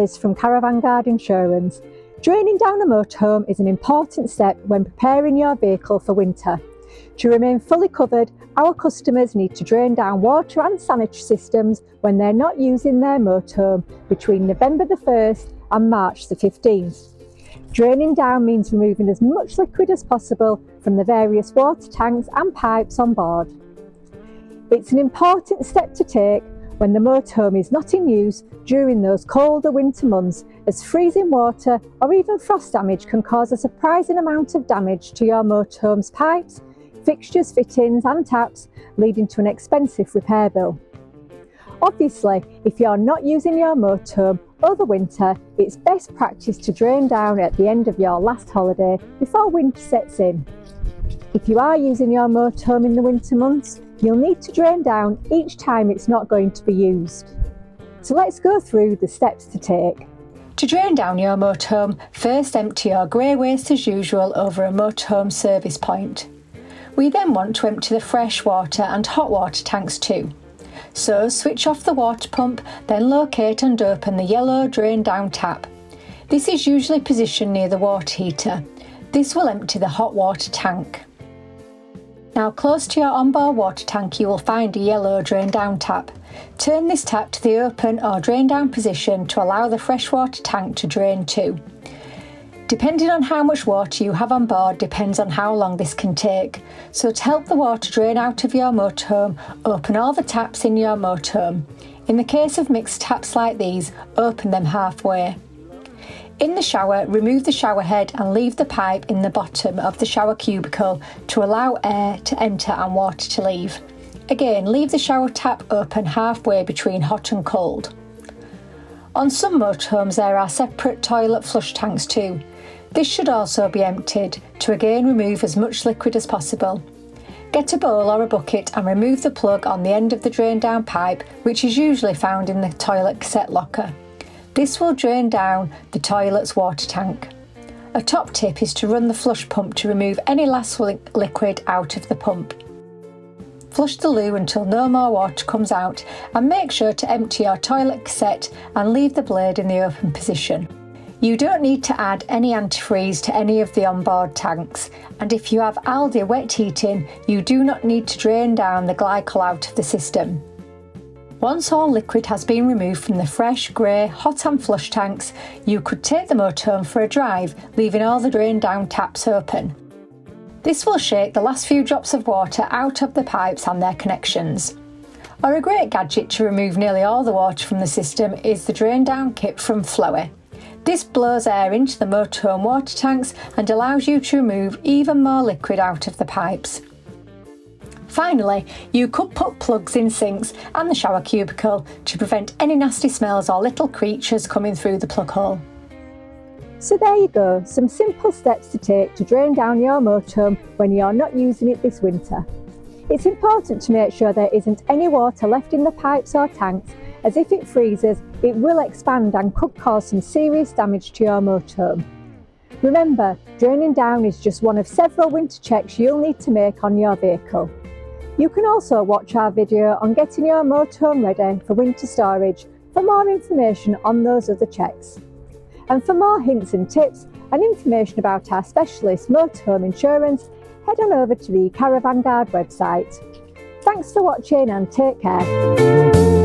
Liz from Caravan Guard Insurance. Draining down a motorhome is an important step when preparing your vehicle for winter. To remain fully covered, our customers need to drain down water and sanitary systems when they're not using their motorhome between November the 1st and March the 15th. Draining down means removing as much liquid as possible from the various water tanks and pipes on board. It's an important step to take when the motorhome is not in use during those colder winter months, as freezing water or even frost damage can cause a surprising amount of damage to your motorhome's pipes, fixtures, fittings and taps, leading to an expensive repair bill. Obviously, if you're not using your motorhome over winter, it's best practice to drain down at the end of your last holiday before winter sets in. If you are using your motorhome in the winter months, you'll need to drain down each time it's not going to be used. So let's go through the steps to take. To drain down your motorhome, first empty your grey waste as usual over a motorhome service point. We then want to empty the fresh water and hot water tanks too. So switch off the water pump, then locate and open the yellow drain down tap. This is usually positioned near the water heater. This will empty the hot water tank. Now close to your onboard water tank you will find a yellow drain down tap. Turn this tap to the open or drain down position to allow the freshwater tank to drain too. Depending on how much water you have on board depends on how long this can take. So to help the water drain out of your motorhome, open all the taps in your motorhome. In the case of mixed taps like these, open them halfway. In the shower, remove the shower head and leave the pipe in the bottom of the shower cubicle to allow air to enter and water to leave. Again, leave the shower tap open halfway between hot and cold. On some motorhomes there are separate toilet flush tanks too. This should also be emptied to again remove as much liquid as possible. Get a bowl or a bucket and remove the plug on the end of the drain down pipe, which is usually found in the toilet cassette locker. This will drain down the toilet's water tank. A top tip is to run the flush pump to remove any last liquid out of the pump. Flush the loo until no more water comes out and make sure to empty your toilet cassette and leave the blade in the open position. You don't need to add any antifreeze to any of the onboard tanks, and if you have Aldi wet heating, you do not need to drain down the glycol out of the system. Once all liquid has been removed from the fresh, grey, hot and flush tanks, you could take the motorhome for a drive, leaving all the drain down taps open. This will shake the last few drops of water out of the pipes and their connections. Or a great gadget to remove nearly all the water from the system is the drain down kit from Flowy. This blows air into the motorhome water tanks and allows you to remove even more liquid out of the pipes. Finally, you could put plugs in sinks and the shower cubicle to prevent any nasty smells or little creatures coming through the plug hole. So there you go, some simple steps to take to drain down your motorhome when you're not using it this winter. It's important to make sure there isn't any water left in the pipes or tanks, as if it freezes, it will expand and could cause some serious damage to your motorhome. Remember, draining down is just one of several winter checks you'll need to make on your vehicle. You can also watch our video on getting your motorhome ready for winter storage for more information on those other checks. And for more hints and tips and information about our specialist motorhome insurance, head on over to the Caravan Guard website. Thanks for watching and take care.